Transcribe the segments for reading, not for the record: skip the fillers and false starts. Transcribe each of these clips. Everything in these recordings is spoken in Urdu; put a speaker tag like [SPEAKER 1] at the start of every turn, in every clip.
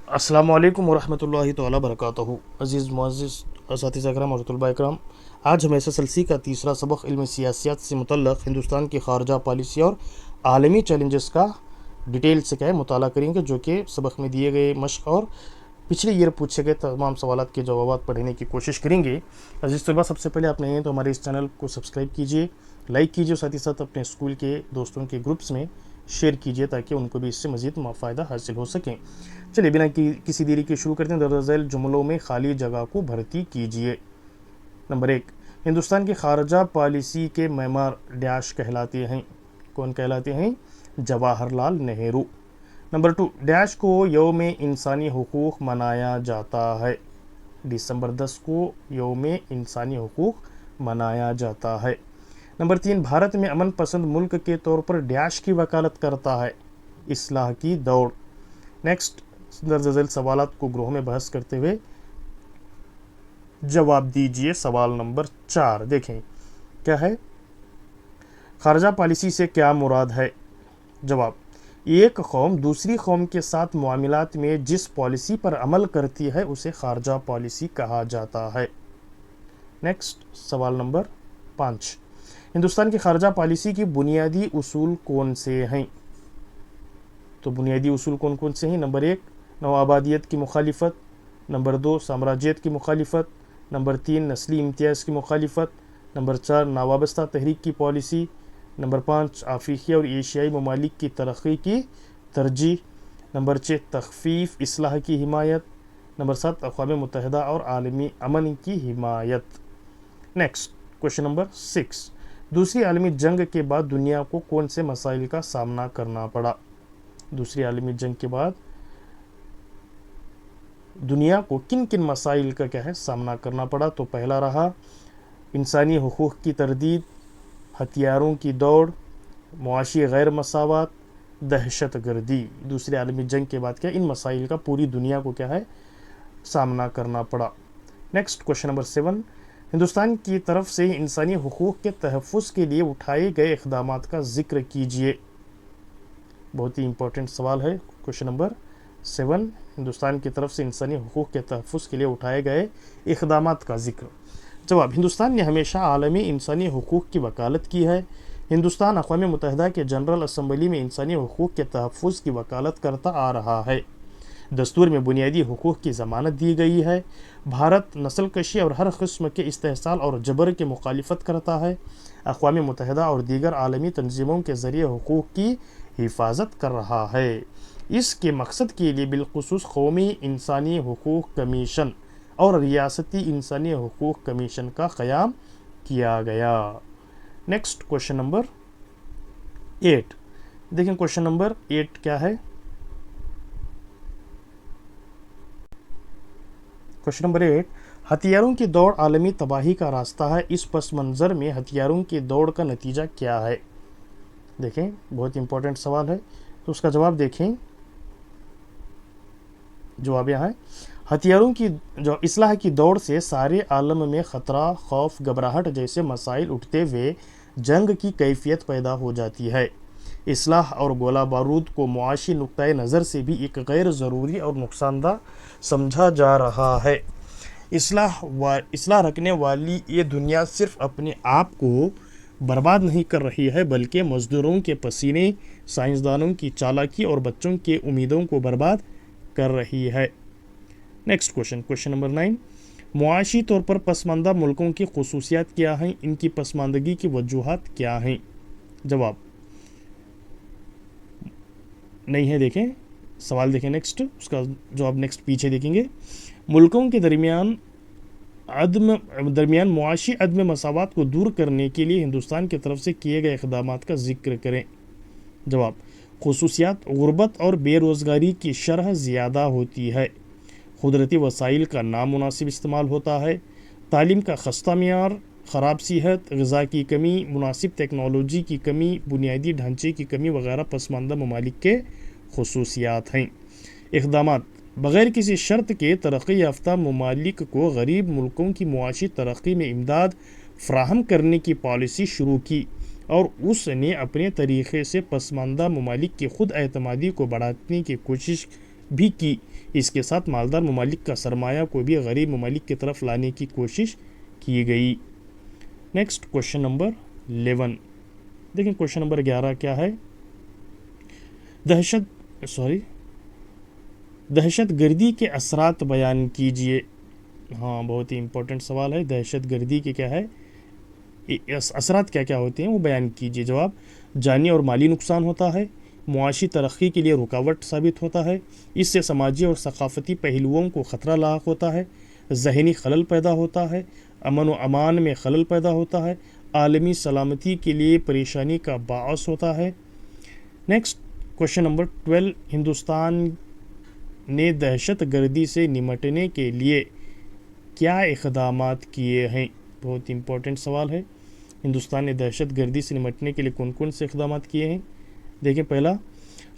[SPEAKER 1] السلام علیکم ورحمۃ اللہ تعالیٰ وبرکاتہ۔ عزیز معزز اساتذہ کرام اور طلباء کرام، آج ہم SSLC کا تیسرا سبق علم سیاسیات سے متعلق ہندوستان کی خارجہ پالیسی اور عالمی چیلنجز کا ڈیٹیل سے مطالعہ کریں گے، جو کہ سبق میں دیے گئے مشق اور پچھلے ایئر پوچھے گئے تمام سوالات کے جوابات پڑھنے کی کوشش کریں گے۔ عزیز طلباء، سب سے پہلے آپ نہیں ہیں تو ہمارے اس چینل کو سبسکرائب کیجئے، لائک کیجئے، ساتھ ہی ساتھ اپنے اسکول کے دوستوں کے گروپس میں شیئر کیجئے تاکہ ان کو بھی اس سے مزید فائدہ حاصل ہو سکیں۔ چلیے بنا کسی دیری کے شروع کرتے ہیں۔ درج ذیل جملوں میں خالی جگہ کو بھرتی کیجئے۔ نمبر 1، ہندوستان کی خارجہ پالیسی کے معمار ڈیش کہلاتے ہیں؟ کون کہلاتے ہیں؟ جواہر لال نہرو۔ نمبر 2، ڈیش کو یوم انسانی حقوق منایا جاتا ہے؟ دسمبر 10 کو یوم انسانی حقوق منایا جاتا ہے۔ نمبر 3، بھارت میں امن پسند ملک کے طور پر ڈیش کی وکالت کرتا ہے؟ اصلاح کی دوڑ۔ نیکسٹ، درج ذیل سوالات کو گروہ میں بحث کرتے ہوئے جواب دیجئے۔ سوال نمبر 4 دیکھیں کیا ہے؟ خارجہ پالیسی سے کیا مراد ہے؟ جواب، ایک قوم دوسری قوم کے ساتھ معاملات میں جس پالیسی پر عمل کرتی ہے اسے خارجہ پالیسی کہا جاتا ہے۔ نیکسٹ، سوال نمبر 5، ہندوستان کی خارجہ پالیسی کی بنیادی اصول کون سے ہیں؟ تو بنیادی اصول کون کون سے ہیں؟ نمبر 1، نوآبادیت کی مخالفت۔ نمبر 2، سامراجیت کی مخالفت۔ نمبر 3، نسلی امتیاز کی مخالفت۔ نمبر 4، ناوابستہ تحریک کی پالیسی۔ نمبر 5، افریقی اور ایشیائی ممالک کی ترقی کی ترجیح۔ نمبر 6، تخفیف اصلاح کی حمایت۔ نمبر 7، اقوام متحدہ اور عالمی امن کی حمایت۔ نیکسٹ، کوشچن نمبر 6، دوسری عالمی جنگ کے بعد دنیا کو کون سے مسائل کا سامنا کرنا پڑا؟ دوسری عالمی جنگ کے بعد دنیا کو کن کن مسائل کا سامنا کرنا پڑا؟ تو پہلا رہا انسانی حقوق کی تردید، ہتھیاروں کی دوڑ، معاشی غیر مساوات، دہشت گردی۔ دوسری عالمی جنگ کے بعد ان مسائل کا پوری دنیا کو سامنا کرنا پڑا۔ نیکسٹ، کوشچن نمبر 7، ہندوستان کی طرف سے انسانی حقوق کے تحفظ کے لیے اٹھائے گئے اقدامات کا ذکر کیجیے۔ بہت ہی امپورٹنٹ سوال ہے۔ کوشچن نمبر 7، ہندوستان کی طرف سے انسانی حقوق کے تحفظ کے لیے اٹھائے گئے اقدامات کا ذکر۔ جواب، ہندوستان نے ہمیشہ عالمی انسانی حقوق کی وکالت کی ہے۔ ہندوستان اقوام متحدہ کے جنرل اسمبلی میں انسانی حقوق کے تحفظ کی وکالت کرتا آ رہا ہے۔ دستور میں بنیادی حقوق کی ضمانت دی گئی ہے۔ بھارت نسل کشی اور ہر قسم کے استحصال اور جبر کی مخالفت کرتا ہے۔ اقوام متحدہ اور دیگر عالمی تنظیموں کے ذریعے حقوق کی حفاظت کر رہا ہے۔ اس کے مقصد کے لیے بالخصوص قومی انسانی حقوق کمیشن اور ریاستی انسانی حقوق کمیشن کا قیام کیا گیا۔ نیکسٹ، کوشچن نمبر 8 دیکھیں۔ کوشچن نمبر 8 کیا ہے؟ کوشچن نمبر 8، ہتھیاروں کی دوڑ عالمی تباہی کا راستہ ہے، اس پس منظر میں ہتھیاروں کی دوڑ کا نتیجہ کیا ہے؟ دیکھیں، بہت امپورٹنٹ سوال ہے، تو اس کا جواب دیکھیں۔ جواب یہاں ہے، ہتھیاروں کی اصلاح کی دوڑ سے سارے عالم میں خطرہ، خوف، گھبراہٹ جیسے مسائل اٹھتے ہوئے جنگ کی کیفیت پیدا ہو جاتی ہے۔ اصلاح اور گولہ بارود کو معاشی نقطۂ نظر سے بھی ایک غیر ضروری اور نقصان دہ سمجھا جا رہا ہے۔ اصلاح رکھنے والی یہ دنیا صرف اپنے آپ کو برباد نہیں کر رہی ہے بلکہ مزدوروں کے پسینے، سائنسدانوں کی چالاکی اور بچوں کے امیدوں کو برباد کر رہی ہے۔ نیکسٹ کوشچن، کوشچن نمبر 9، معاشی طور پر پسماندہ ملکوں کی خصوصیات کیا ہیں؟ ان کی پسماندگی کی وجوہات کیا ہیں؟ جواب نہیں ہے، دیکھیں سوال دیکھیں نیکسٹ، اس کا جواب نیکسٹ پیچھے دیکھیں گے۔ ملکوں کے درمیان معاشی عدم مساوات کو دور کرنے کے لیے ہندوستان کی طرف سے کیے گئے اقدامات کا ذکر کریں۔ جواب، خصوصیات، غربت اور بے روزگاری کی شرح زیادہ ہوتی ہے، قدرتی وسائل کا نامناسب استعمال ہوتا ہے، تعلیم کا خستہ معیار، خراب صحت، غذا کی کمی، مناسب ٹیکنالوجی کی کمی، بنیادی ڈھانچے کی کمی وغیرہ پسماندہ ممالک کے خصوصیات ہیں۔ اقدامات، بغیر کسی شرط کے ترقی یافتہ ممالک کو غریب ملکوں کی معاشی ترقی میں امداد فراہم کرنے کی پالیسی شروع کی اور اس نے اپنے طریقے سے پسماندہ ممالک کی خود اعتمادی کو بڑھانے کی کوشش بھی کی۔ اس کے ساتھ مالدار ممالک کا سرمایہ کو بھی غریب ممالک کی طرف لانے کی کوشش کی گئی۔ نیکسٹ کوشچن نمبر 11 دیکھیں، کوشچن نمبر 11 کیا ہے؟ دہشت گردی کے اثرات بیان کیجئے۔ ہاں، بہت ہی امپورٹنٹ سوال ہے، دہشت گردی کے کیا ہے اثرات کیا کیا ہوتے ہیں وہ بیان کیجئے۔ جواب: جانی اور مالی نقصان ہوتا ہے، معاشی ترقی کے لیے رکاوٹ ثابت ہوتا ہے، اس سے سماجی اور ثقافتی پہلوؤں کو خطرہ لاحق ہوتا ہے، ذہنی خلل پیدا ہوتا ہے، امن و امان میں خلل پیدا ہوتا ہے، عالمی سلامتی کے لیے پریشانی کا باعث ہوتا ہے۔ نیکسٹ کوشچن نمبر 12، ہندوستان نے دہشت گردی سے نمٹنے کے لیے کیا اقدامات کیے ہیں؟ بہت امپورٹنٹ سوال ہے، ہندوستان نے دہشت گردی سے نمٹنے کے لیے کون کون سے اقدامات کیے ہیں؟ دیکھیں، پہلا،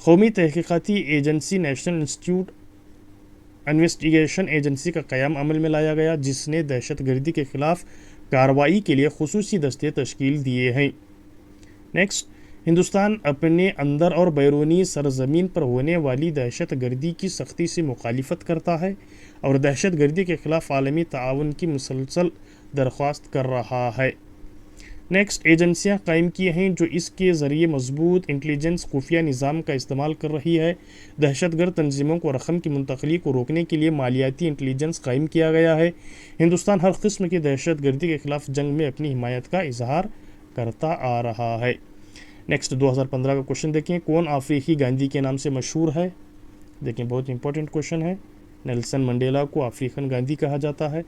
[SPEAKER 1] قومی تحقیقاتی ایجنسی نیشنل انویسٹیگیشن ایجنسی کا قیام عمل میں لایا گیا، جس نے دہشت گردی کے خلاف کارروائی کے لیے خصوصی دستے تشکیل دیے ہیں۔ نیکسٹ، ہندوستان اپنے اندر اور بیرونی سرزمین پر ہونے والی دہشت گردی کی سختی سے مخالفت کرتا ہے اور دہشت گردی کے خلاف عالمی تعاون کی مسلسل درخواست کر رہا ہے۔ نیکسٹ، ایجنسیاں قائم کی ہیں جو اس کے ذریعے مضبوط انٹیلیجنس خفیہ نظام کا استعمال کر رہی ہے۔ دہشت گرد تنظیموں کو رقم کی منتقلی کو روکنے کے لیے مالیاتی انٹیلیجنس قائم کیا گیا ہے۔ ہندوستان ہر قسم کی دہشت گردی کے خلاف جنگ میں اپنی حمایت کا اظہار کرتا آ رہا ہے۔ نیکسٹ 2015 کا کوشچن دیکھیں، کون افریقی گاندھی کے نام سے مشہور ہے؟ دیکھیں، بہت امپورٹنٹ کوشچن ہے، نیلسن منڈیلا کو افریقن گاندھی کہا جاتا ہے۔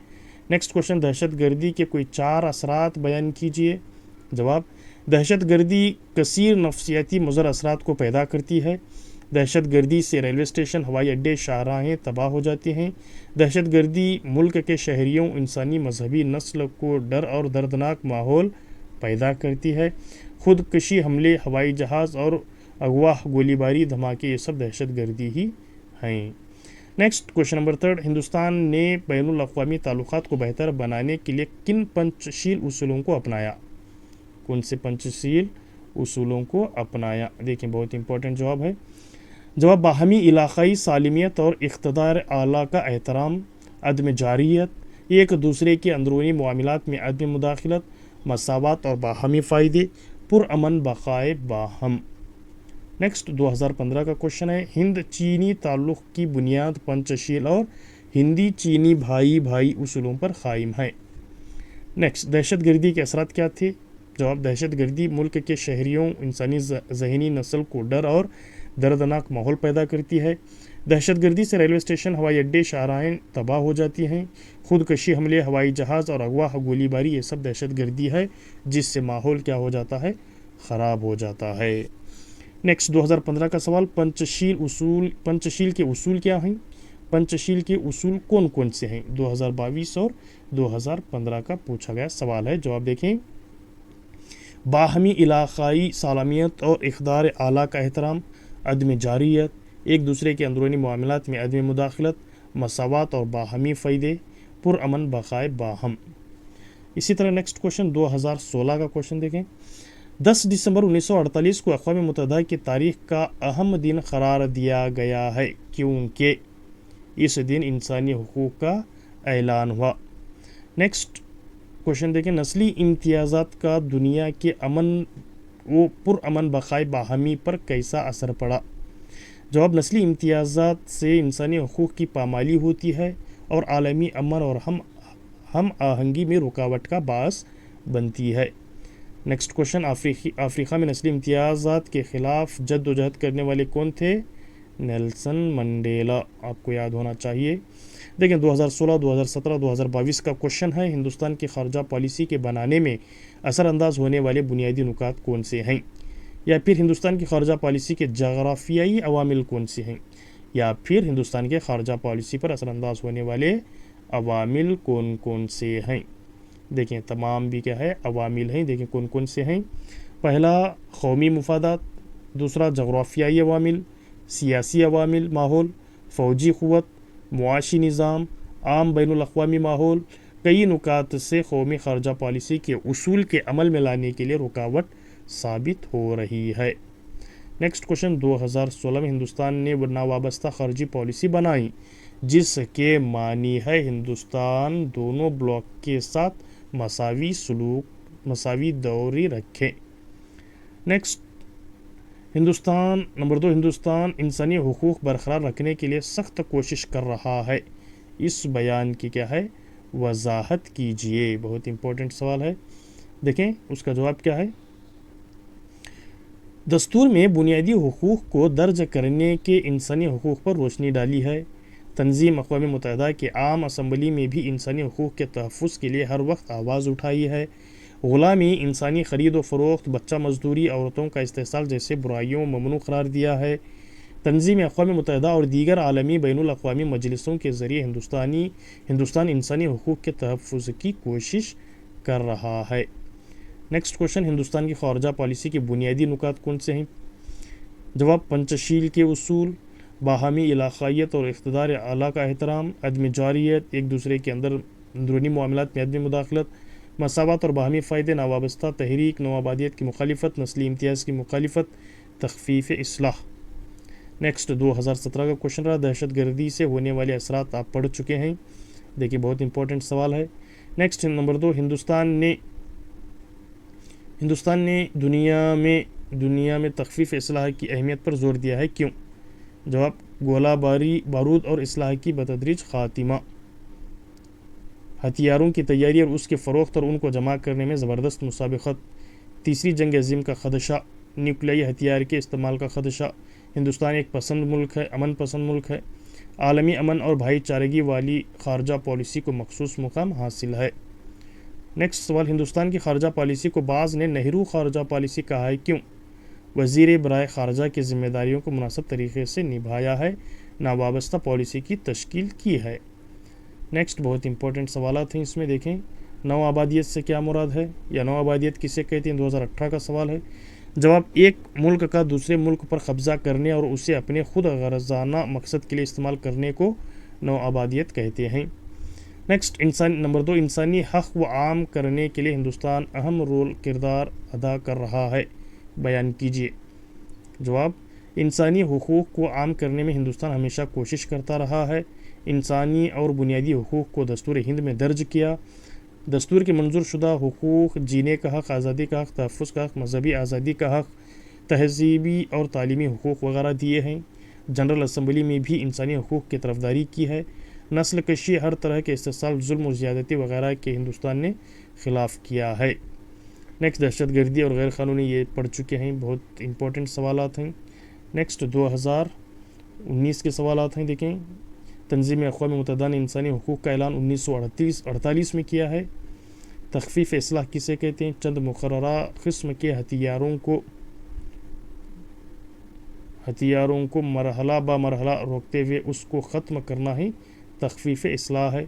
[SPEAKER 1] نیکسٹ کوشچن، دہشت گردی کے کوئی 4 اثرات بیان کیجئے۔ جواب: دہشت گردی کثیر نفسیاتی مضر اثرات کو پیدا کرتی ہے۔ دہشت گردی سے ریلوے اسٹیشن، ہوائی اڈے، شاہراہیں تباہ ہو جاتی ہیں۔ دہشت گردی ملک کے شہریوں، انسانی مذہبی نسل کو ڈر اور دردناک ماحول پیدا کرتی ہے۔ خودکشی حملے، ہوائی جہاز اور اغوا، گولی باری، دھماکے، یہ سب دہشت گردی ہی ہیں۔ نیکسٹ کوشچن نمبر 3، ہندوستان نے بین الاقوامی تعلقات کو بہتر بنانے کے لیے کن پنچشیل اصولوں کو اپنایا؟ کون سے پنچشیل اصولوں کو اپنایا؟ دیکھیں، بہت امپورٹنٹ جواب ہے۔ جواب: باہمی علاقائی سالمیت اور اقتدار اعلیٰ کا احترام، عدم جارحیت، ایک دوسرے کے اندرونی معاملات میں عدم مداخلت، مساوات اور باہمی فائدے، پرامن بقائے باہم۔ نیکسٹ 2015 کا کوشچن ہے، ہند چینی تعلق کی بنیاد پنچشیل اور ہندی چینی بھائی بھائی اصولوں پر قائم ہے۔ نیکسٹ، دہشت گردی کے اثرات کیا تھے؟ جواب: دہشت گردی ملک کے شہریوں، انسانی ذہنی نسل کو ڈر اور دردناک ماحول پیدا کرتی ہے۔ دہشت گردی سے ریلوے اسٹیشن، ہوائی اڈے، شاہراہیں تباہ ہو جاتی ہیں۔ خودکشی حملے، ہوائی جہاز اور اغوا، گولی باری، یہ سب دہشت گردی ہے، جس سے ماحول کیا ہو جاتا ہے؟ خراب ہو جاتا ہے۔ نیکسٹ 2015 کا سوال، پنچشیل کے اصول کیا ہیں؟ پنچشیل کے اصول کون کون سے ہیں؟ 2022 اور 2015 کا پوچھا گیا سوال ہے۔ جواب دیکھیں، باہمی علاقائی سالمیت اور اقتدار اعلیٰ کا احترام، عدم جارحیت، ایک دوسرے کے اندرونی معاملات میں عدم مداخلت، مساوات اور باہمی فائدے، پرامن بقائے باہم۔ اسی طرح نیکسٹ کوشچن 2016 کا کوشچن دیکھیں، 10 دسمبر 1948 کو اقوام متحدہ کی تاریخ کا اہم دن قرار دیا گیا ہے کیونکہ اس دن انسانی حقوق کا اعلان ہوا۔ نیکسٹ کوشچن دیکھیں، نسلی امتیازات کا دنیا کے امن و پرامن بقائے باہمی پر کیسا اثر پڑا؟ جواب: نسلی امتیازات سے انسانی حقوق کی پامالی ہوتی ہے اور عالمی امن اور ہم آہنگی میں رکاوٹ کا باعث بنتی ہے۔ نیکسٹ کوشچن، افریقہ میں نسلی امتیازات کے خلاف جدوجہد کرنے والے کون تھے؟ نیلسن منڈیلا، آپ کو یاد ہونا چاہیے۔ دیکھیں، 2016، 2017، 2022 کا کوشچن ہے، ہندوستان کی خارجہ پالیسی کے بنانے میں اثر انداز ہونے والے بنیادی نکات کون سے ہیں؟ یا پھر ہندوستان کی خارجہ پالیسی کے جغرافیائی عوامل کون سے ہیں؟ یا پھر ہندوستان کے خارجہ پالیسی پر اثر انداز ہونے والے عوامل کون کون سے ہیں؟ دیکھیں، تمام بھی کیا ہے؟ عوامل ہیں۔ دیکھیں کون کون سے ہیں۔ پہلا، قومی مفادات، دوسرا جغرافیائی عوامل، سیاسی عوامل، ماحول، فوجی قوت، معاشی نظام، عام بین الاقوامی ماحول۔ کئی نکات سے قومی خارجہ پالیسی کے اصول کے عمل میں لانے کے لیے رکاوٹ ثابت ہو رہی ہے۔ نیکسٹ کوشچن 2016 میں ہندوستان نے ناوابستہ خارجی پالیسی بنائی جس کے معنی ہے ہندوستان دونوں بلاک کے ساتھ مساوی دوری رکھے۔ نیکسٹ نمبر 2 ہندوستان انسانی حقوق برقرار رکھنے کے لیے سخت کوشش کر رہا ہے، اس بیان کی کیا ہے وضاحت کیجیے۔ بہت امپورٹنٹ سوال ہے، دیکھیں اس کا جواب کیا ہے۔ دستور میں بنیادی حقوق کو درج کرنے کے انسانی حقوق پر روشنی ڈالی ہے۔ تنظیم اقوام متحدہ کی عام اسمبلی میں بھی انسانی حقوق کے تحفظ کے لیے ہر وقت آواز اٹھائی ہے۔ غلامی، انسانی خرید و فروخت، بچہ مزدوری، عورتوں کا استحصال جیسے برائیوں ممنوع قرار دیا ہے۔ تنظیم اقوام متحدہ اور دیگر عالمی بین الاقوامی مجلسوں کے ذریعے ہندوستان انسانی حقوق کے تحفظ کی کوشش کر رہا ہے۔ نیکسٹ کوشچن، ہندوستان کی خارجہ پالیسی کے بنیادی نکات کون سے ہیں؟ جواب، پنچشیل کے اصول، باہمی علاقائیت اور اقتدار اعلیٰ کا احترام، عدم جارحیت، ایک دوسرے کے اندرونی معاملات میں عدم مداخلت، مساوات اور باہمی فائدے، نوابستہ تحریک، نوآبادیت کی مخالفت، نسلی امتیاز کی مخالفت، تخفیف اصلاح۔ نیکسٹ 2017 کا کوشچن رہا، دہشت گردی سے ہونے والے اثرات آپ پڑھ چکے ہیں، دیکھیے بہت امپورٹنٹ سوال ہے۔ نیکسٹ نمبر 2 ہندوستان نے دنیا میں تخفیف اصلاح کی اہمیت پر زور دیا ہے، کیوں؟ جواب، گولہ بارود اور اسلحہ کی بتدریج خاتمہ، ہتھیاروں کی تیاری اور اس کے فروخت اور ان کو جمع کرنے میں زبردست مسابقت، تیسری جنگ عظیم کا خدشہ، نیوکلیائی ہتھیار کے استعمال کا خدشہ۔ ہندوستان ایک امن پسند ملک ہے، عالمی امن اور بھائی چارگی والی خارجہ پالیسی کو مخصوص مقام حاصل ہے۔ نیکسٹ سوال، ہندوستان کی خارجہ پالیسی کو بعض نے نہرو خارجہ پالیسی کہا ہے، کیوں؟ وزیر برائے خارجہ کی ذمہ داریوں کو مناسب طریقے سے نبھایا ہے، ناوابستہ پالیسی کی تشکیل کی ہے۔ نیکسٹ بہت امپورٹنٹ سوالات ہیں، اس میں دیکھیں نوآبادیت سے کیا مراد ہے یا نوآبادیت کسے کہتے ہیں، 2018 کا سوال ہے۔ جواب، ایک ملک کا دوسرے ملک پر قبضہ کرنے اور اسے اپنے خود غرضانہ مقصد کے لیے استعمال کرنے کو نوآبادیت کہتے ہیں۔ نیکسٹ نمبر 2 انسانی حق و عام کرنے کے لیے ہندوستان اہم کردار ادا کر رہا ہے، بیان کیجیے۔ جواب، انسانی حقوق کو عام کرنے میں ہندوستان ہمیشہ کوشش کرتا رہا ہے، انسانی اور بنیادی حقوق کو دستور ہند میں درج کیا، دستور کے منظور شدہ حقوق، جینے کا حق، آزادی کا حق، تحفظ کا حق، مذہبی آزادی کا حق، تہذیبی اور تعلیمی حقوق وغیرہ دیے ہیں۔ جنرل اسمبلی میں بھی انسانی حقوق کی طرفداری کی ہے۔ نسل کشی، ہر طرح کے استحصال، ظلم و زیادتی وغیرہ کے ہندوستان نے خلاف کیا ہے۔ نیکسٹ دہشت گردی اور غیر قانونی، یہ پڑھ چکے ہیں، بہت امپورٹنٹ سوالات ہیں۔ نیکسٹ 2019 کے سوالات ہیں، دیکھیں تنظیم اقوام متحدہ نے انسانی حقوق کا اعلان 1948 میں کیا ہے۔ تخفیف اصلاح کسے کہتے ہیں؟ چند مقررہ قسم کے ہتھیاروں کو مرحلہ بہ مرحلہ روکتے ہوئے اس کو ختم کرنا ہی تخفیف اصلاح ہے۔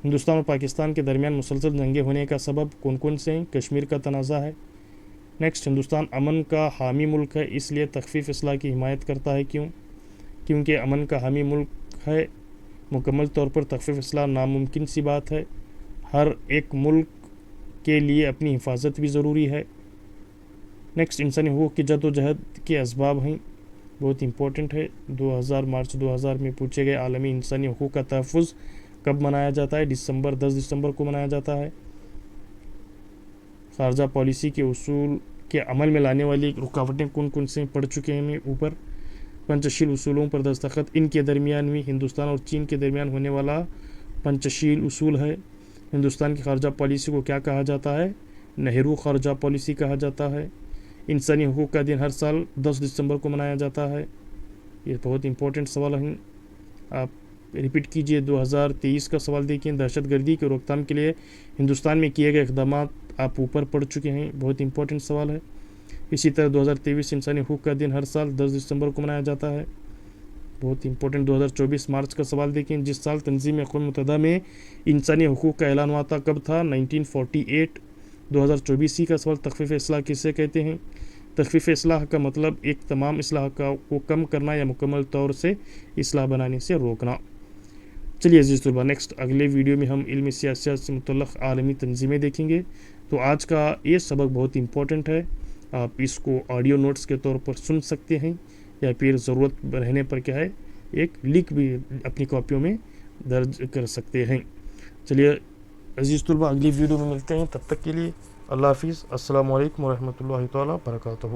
[SPEAKER 1] ہندوستان اور پاکستان کے درمیان مسلسل جنگیں ہونے کا سبب کون سے ہیں؟ کشمیر کا تنازع ہے۔ نیکسٹ ہندوستان امن کا حامی ملک ہے، اس لیے تخفیف اصلاح کی حمایت کرتا ہے، کیوں؟ کیونکہ امن کا حامی ملک ہے، مکمل طور پر تخفیف اصلاح ناممکن سی بات ہے، ہر ایک ملک کے لیے اپنی حفاظت بھی ضروری ہے۔ نیکسٹ انسانی حقوق کی جد و جہد کے اسباب ہیں، بہت امپورٹنٹ ہے، مارچ 2000 میں پوچھے گئے عالمی انسانی حقوق کا تحفظ کب منایا جاتا ہے؟ 10 دسمبر کو منایا جاتا ہے۔ خارجہ پالیسی کے اصول کے عمل میں لانے والی رکاوٹیں کون سے پڑھ چکے ہیں میں اوپر۔ پنچشیل اصولوں پر دستخط، ان کے درمیان میں ہندوستان اور چین کے درمیان ہونے والا پنچشیل اصول ہے۔ ہندوستان کی خارجہ پالیسی کو کیا کہا جاتا ہے؟ نہرو خارجہ پالیسی کہا جاتا ہے۔ انسانی حقوق کا دن ہر سال 10 دسمبر کو منایا جاتا ہے۔ یہ بہت امپورٹنٹ سوال ہیں، آپ ریپیٹ کیجئے۔ 2023 کا سوال دیکھیں، دہشت گردی کی روک تھام کے لیے ہندوستان میں کیے گئے اقدامات آپ اوپر پڑھ چکے ہیں، بہت امپورٹنٹ سوال ہے۔ اسی طرح 2023 انسانی حقوق کا دن ہر سال 10 دسمبر کو منایا جاتا ہے، بہت امپورٹنٹ۔ 2024 مارچ کا سوال دیکھیں، جس سال تنظیم اقوام متحدہ میں انسانی حقوق کا اعلان ہوا تھا کب تھا؟ 1948۔ 2024 کا سوال، تخفیف اصلاح کسے کہتے ہیں؟ تخفیف اصلاح کا مطلب ایک تمام اصلاح کو کم کرنا یا مکمل طور سے اصلاح بنانے سے روکنا۔ چلیے عزیز طلباء، نیکسٹ اگلے ویڈیو میں ہم علم سیاست سے متعلق عالمی تنظیمیں دیکھیں گے۔ تو آج کا یہ سبق بہت امپورٹنٹ ہے، آپ اس کو آڈیو نوٹس کے طور پر سن سکتے ہیں یا پھر ضرورت رہنے پر کیا ہے ایک لکھ بھی اپنی کاپیوں میں درج کر سکتے ہیں. چلیے عزیز طلباء اگلی ویڈیو میں ملتے ہیں. تب تک کے لیے اللہ حافظ. السلام علیکم ورحمۃ اللہ تعالیٰ وبرکاتہ.